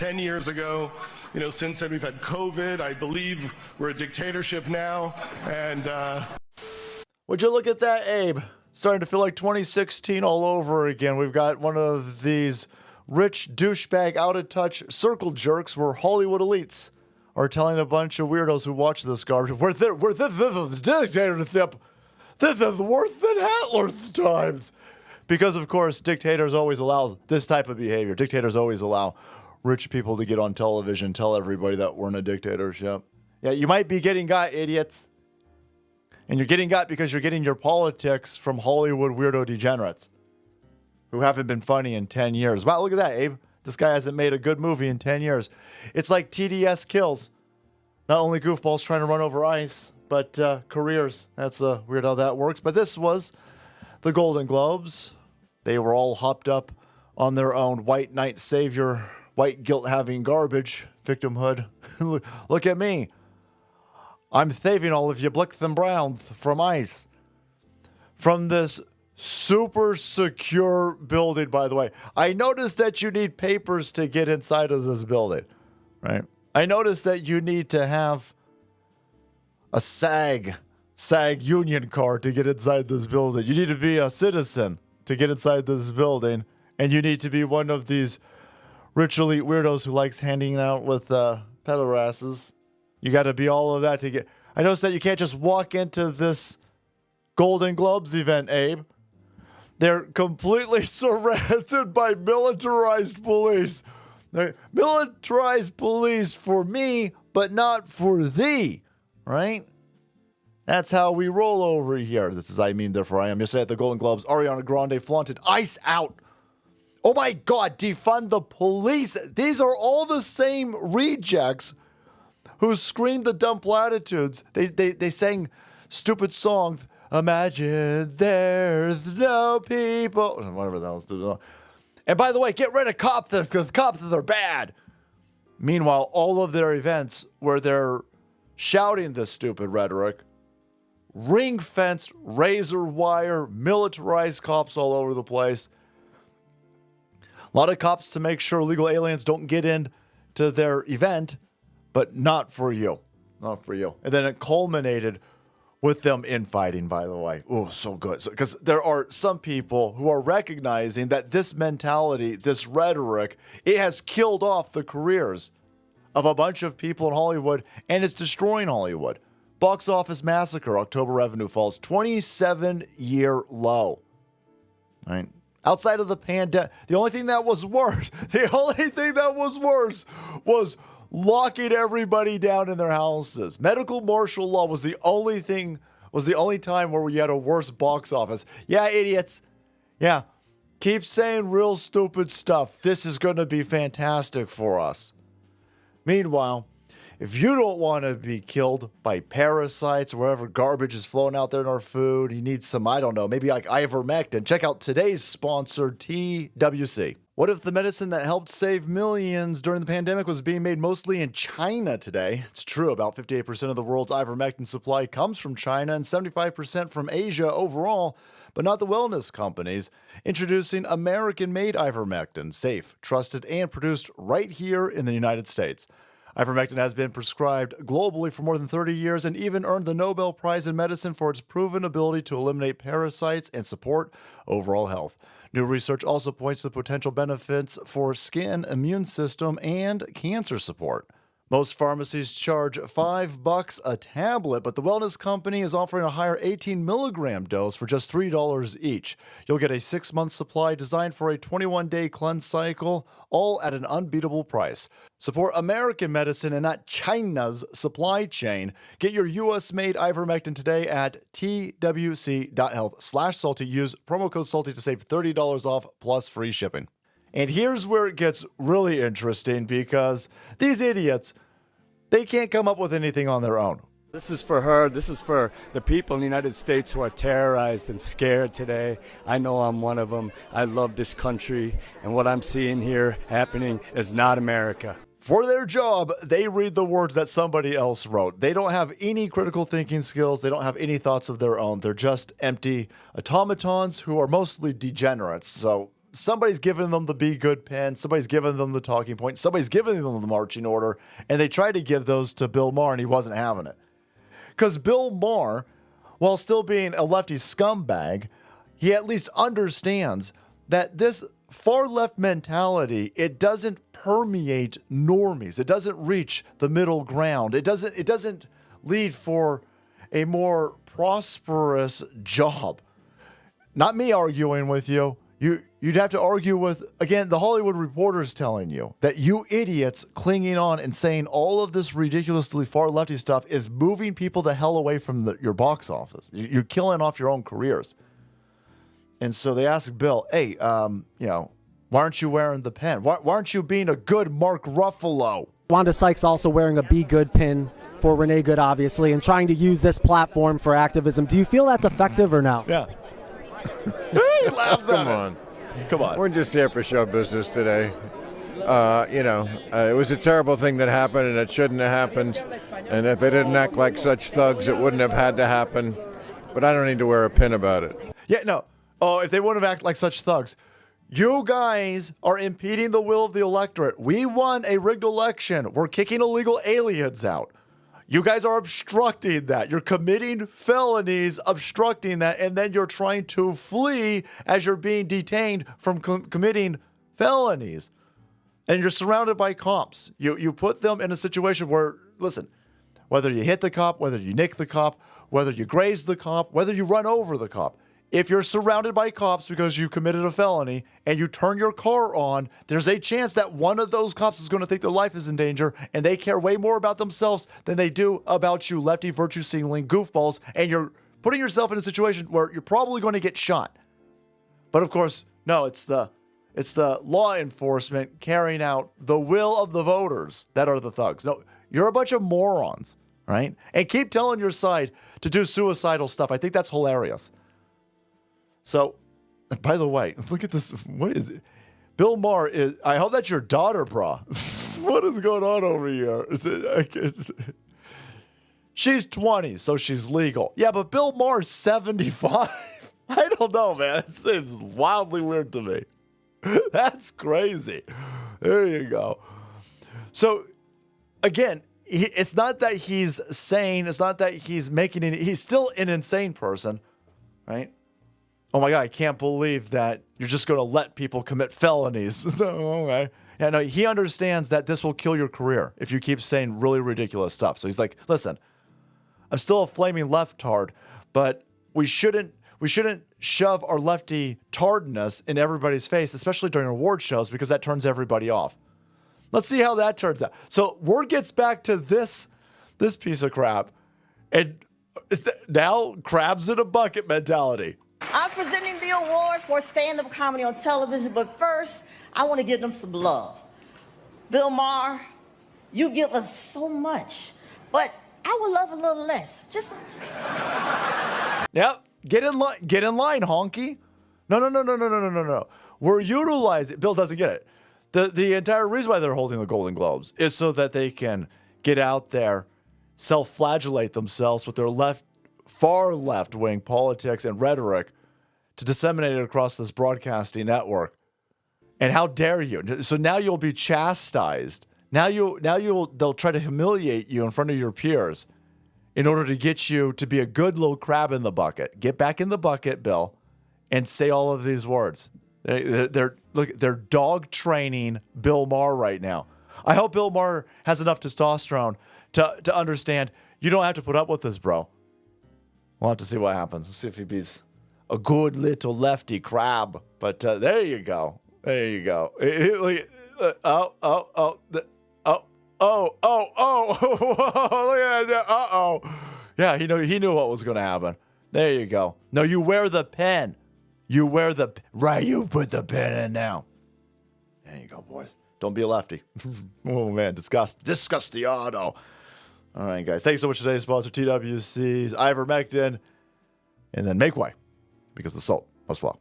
10 years ago. Since then we've had COVID. I believe we're a dictatorship now. And would you look at that, Abe? Starting to feel like 2016 all over again. We've got one of these rich douchebag out-of-touch circle jerks where Hollywood elites are telling a bunch of weirdos who watch this garbage, this is the dictatorship. This is worse than Hitler's times. Because, of course, dictators always allow this type of behavior. Dictators always allow rich people to get on television, tell everybody that we're in a dictatorship. Yeah, you might be getting got, idiots. And you're getting got because you're getting your politics from Hollywood weirdo degenerates who haven't been funny in 10 years. Wow, look at that, Abe. This guy hasn't made a good movie in 10 years. It's like TDS kills. Not only goofballs trying to run over ice, but careers. That's weird how that works. But this was the Golden Globes. They were all hopped up on their own white knight savior, white guilt-having garbage, victimhood. Look at me. I'm saving all of you blacks and browns from ice. From this super secure building, by the way. I noticed that you need papers to get inside of this building, right? I noticed that you need to have a SAG union card to get inside this building. You need to be a citizen to get inside this building, and you need to be one of these rich elite weirdos who likes handing out with pedorasses. You got to be all of that to get. I noticed that you can't just walk into this Golden Globes event, Abe. They're completely surrounded by militarized police. Militarized police for me, but not for thee, right? That's how we roll over here. This is I Mean, Therefore I Am. Yesterday at the Golden Globes, Ariana Grande flaunted Ice Out. Oh my God, defund the police. These are all the same rejects who screamed the dumb platitudes. They sang stupid songs. Imagine there's no people. Whatever the hell stupid. And by the way, get rid of cops because cops are bad. Meanwhile, all of their events where they're shouting this stupid rhetoric, ring-fenced, razor wire, militarized cops all over the place. A lot of cops to make sure illegal aliens don't get into their event, but not for you. Not for you. And then it culminated with them infighting, by the way. Oh, so good. Because there are some people who are recognizing that this mentality, this rhetoric, it has killed off the careers of a bunch of people in Hollywood, and it's destroying Hollywood. Box office massacre, October revenue falls 27-year low. All right. Outside of the pandemic, the only thing that was worse was locking everybody down in their houses. Medical martial law was the only time where we had a worse box office. Yeah, idiots. Yeah. Keep saying real stupid stuff. This is going to be fantastic for us. Meanwhile, if you don't want to be killed by parasites or whatever garbage is flowing out there in our food, you need some, I don't know, maybe like ivermectin. Check out today's sponsor, TWC. What if the medicine that helped save millions during the pandemic was being made mostly in China today? It's true, about 58% of the world's ivermectin supply comes from China and 75% from Asia overall, but not the wellness companies. Introducing American-made ivermectin, safe, trusted, and produced right here in the United States. Ivermectin has been prescribed globally for more than 30 years and even earned the Nobel Prize in Medicine for its proven ability to eliminate parasites and support overall health. New research also points to potential benefits for skin, immune system, and cancer support. Most pharmacies charge $5 a tablet, but the wellness company is offering a higher 18-milligram dose for just $3 each. You'll get a 6-month supply designed for a 21-day cleanse cycle, all at an unbeatable price. Support American medicine and not China's supply chain. Get your U.S.-made ivermectin today at twc.health/salty. Use promo code SALTY to save $30 off plus free shipping. And here's where it gets really interesting because these idiots, they can't come up with anything on their own. This is for her. This is for the people in the United States who are terrorized and scared today. I know I'm one of them. I love this country. And what I'm seeing here happening is not America. For their job, they read the words that somebody else wrote. They don't have any critical thinking skills. They don't have any thoughts of their own. They're just empty automatons who are mostly degenerates. So somebody's giving them the be good pen, somebody's giving them the talking point, somebody's giving them the marching order, and they tried to give those to Bill Maher, and he wasn't having it. Because Bill Maher, while still being a lefty scumbag, he at least understands that this far left mentality, it doesn't permeate normies. It doesn't reach the middle ground. It doesn't lead for a more prosperous job. Not me arguing with you. You'd have to argue with, again, the Hollywood Reporter's telling you that you idiots clinging on and saying all of this ridiculously far lefty stuff is moving people the hell away from your box office. You're killing off your own careers. And so they asked Bill, hey, why aren't you wearing the pen? Why aren't you being a good Mark Ruffalo? Wanda Sykes also wearing a Be Good pin for Renee Good, obviously, and trying to use this platform for activism. Do you feel that's effective or no? Yeah. He laughs at Come it. on. Come on. We're just here for show business today. It was a terrible thing that happened, and it shouldn't have happened. And if they didn't act like such thugs, it wouldn't have had to happen. But I don't need to wear a pin about it. Yeah, no. Oh, if they wouldn't have acted like such thugs. You guys are impeding the will of the electorate. We won a rigged election. We're kicking illegal aliens out. You guys are obstructing that. You're committing felonies, obstructing that, and then you're trying to flee as you're being detained from committing felonies. And you're surrounded by cops. You put them in a situation where, listen, whether you hit the cop, whether you nick the cop, whether you graze the cop, whether you run over the cop, if you're surrounded by cops because you committed a felony and you turn your car on, there's a chance that one of those cops is going to think their life is in danger, and they care way more about themselves than they do about you lefty virtue signaling goofballs, and you're putting yourself in a situation where you're probably going to get shot. But of course, no, it's the law enforcement carrying out the will of the voters that are the thugs. No, you're a bunch of morons, right? And keep telling your side to do suicidal stuff. I think that's hilarious. So, by the way, look at this. What is it? Bill Maher is. I hope that's your daughter, brah. What is going on over here? She's 20, so she's legal. Yeah, but Bill Maher's 75. I don't know, man. It's wildly weird to me. That's crazy. There you go. So, again, it's not that he's sane. It's not that he's making it. He's still an insane person, right? Oh my God, I can't believe that you're just going to let people commit felonies. Okay. Yeah, no, he understands that this will kill your career if you keep saying really ridiculous stuff. So he's like, listen, I'm still a flaming leftard, but we shouldn't shove our lefty tardness in everybody's face, especially during award shows, because that turns everybody off. Let's see how that turns out. So word gets back to this piece of crap, and now crabs in a bucket mentality. I'm presenting the award for stand-up comedy on television, but first, I want to give them some love. Bill Maher, you give us so much, but I would love a little less. Just... Yep, get in line, honky. No. We're utilizing... Bill doesn't get it. The entire reason why they're holding the Golden Globes is so that they can get out there, self-flagellate themselves with their far left-wing politics and rhetoric to disseminate it across this broadcasting network. And how dare you? So now you'll be chastised. They'll try to humiliate you in front of your peers in order to get you to be a good little crab in the bucket. Get back in the bucket, Bill, and say all of these words. They're dog training Bill Maher right now. I hope Bill Maher has enough testosterone to understand you don't have to put up with this, bro. We'll have to see what happens. Let's see if he beats a good little lefty crab. But there you go. There you go. Look at that. Uh-oh. Yeah, he knew what was going to happen. There you go. No, you wear the pen. You wear the... Right, you put the pen in now. There you go, boys. Don't be a lefty. Oh, man, disgust the auto. All right, guys. Thanks so much for today's sponsor, TWC's ivermectin. And then make way, because the salt must flow.